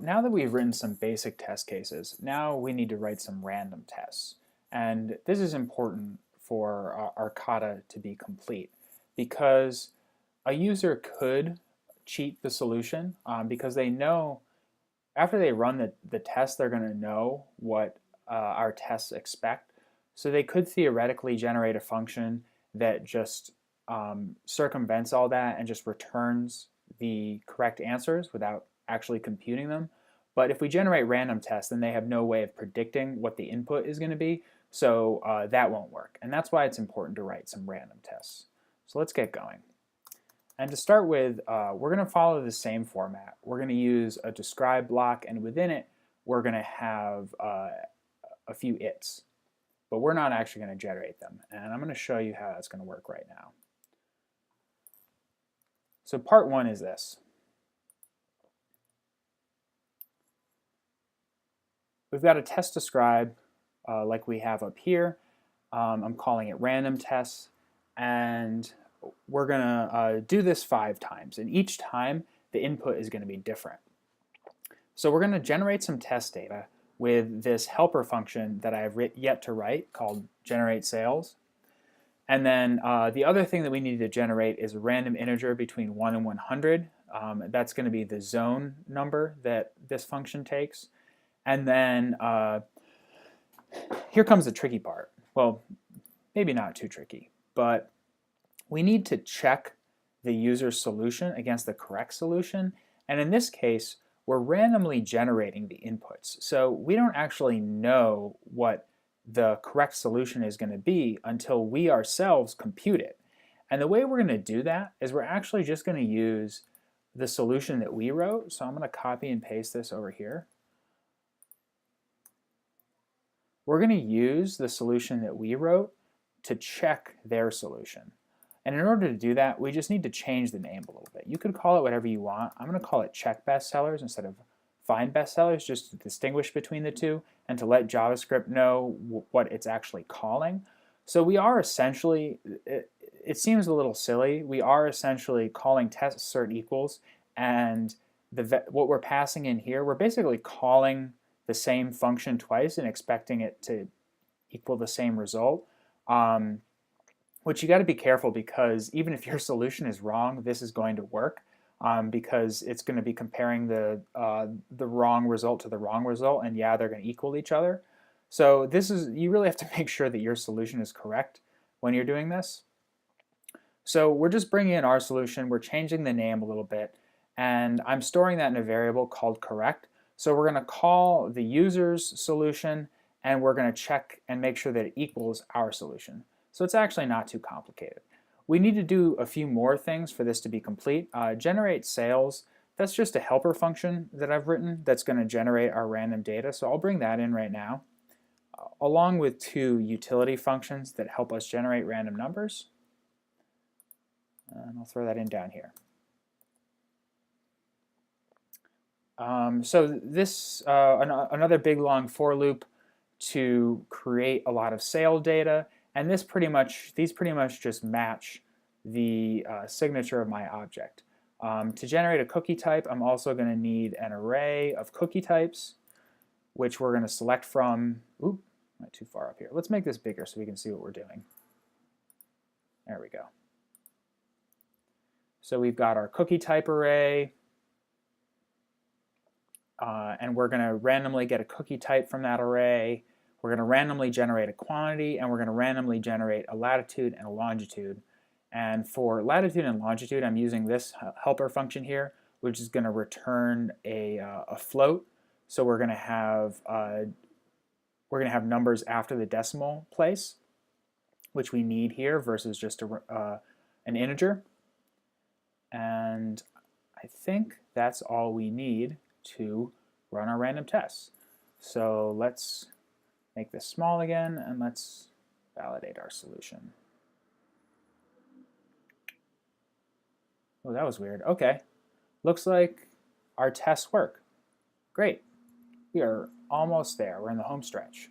now that we've written some basic test cases, now we need to write some random tests. And this is important for our kata to be complete because a user could cheat the solution because they know after they run the test, they're going to know what our tests expect. So they could theoretically generate a function that just circumvents all that and just returns the correct answers without actually computing them. But if we generate random tests, then they have no way of predicting what the input is going to be, so that won't work. And that's why it's important to write some random tests. So let's get going. And to start with, we're going to follow the same format. We're going to use a describe block, and within it, we're going to have a few its. But we're not actually going to generate them. And I'm going to show you how that's going to work right now. So part one is this. We've got a test describe like we have up here. I'm calling it random tests. And we're going to do this 5 times. And each time, the input is going to be different. So we're going to generate some test data with this helper function that I have yet to write called generate sales. And then the other thing that we need to generate is a random integer between 1 and 100. That's going to be the zone number that this function takes. And then here comes the tricky part. Well, maybe not too tricky, but we need to check the user's solution against the correct solution. And in this case, we're randomly generating the inputs. So we don't actually know what the correct solution is going to be until we ourselves compute it. And the way we're going to do that is we're actually just going to use the solution that we wrote. So I'm going to copy and paste this over here. We're going to use the solution that we wrote to check their solution. And in order to do that, we just need to change the name a little bit. You could call it whatever you want. I'm going to call it check bestsellers instead of find bestsellers, just to distinguish between the two and to let JavaScript know what it's actually calling. So we are essentially, it seems a little silly, we are essentially calling test assert equals, and what we're passing in here, we're basically calling the same function twice and expecting it to equal the same result. Which you got to be careful because even if your solution is wrong, this is going to work because it's going to be comparing the wrong result to the wrong result, and yeah, they're going to equal each other. So this is, you really have to make sure that your solution is correct when you're doing this. So we're just bringing in our solution, we're changing the name a little bit, and I'm storing that in a variable called correct. So we're going to call the user's solution, and we're going to check and make sure that it equals our solution. So it's actually not too complicated. We need to do a few more things for this to be complete. Generate sales, that's just a helper function that I've written that's going to generate our random data. So I'll bring that in right now, along with 2 utility functions that help us generate random numbers. And I'll throw that in down here. So this, another big long for loop to create a lot of sale data. And these pretty much just match the signature of my object. To generate a cookie type, I'm also going to need an array of cookie types, which we're going to select from. Oop, not too far up here. Let's make this bigger so we can see what we're doing. There we go. So we've got our cookie type array, and we're going to randomly get a cookie type from that array. We're going to randomly generate a quantity, and we're going to randomly generate a latitude and a longitude. And for latitude and longitude, I'm using this helper function here, which is going to return a float. So we're going to have numbers after the decimal place, which we need here versus just an integer. And I think that's all we need to run our random tests. So let's make this small again, and let's validate our solution. Oh, that was weird. Okay, looks like our tests work. Great. We are almost there. We're in the home stretch.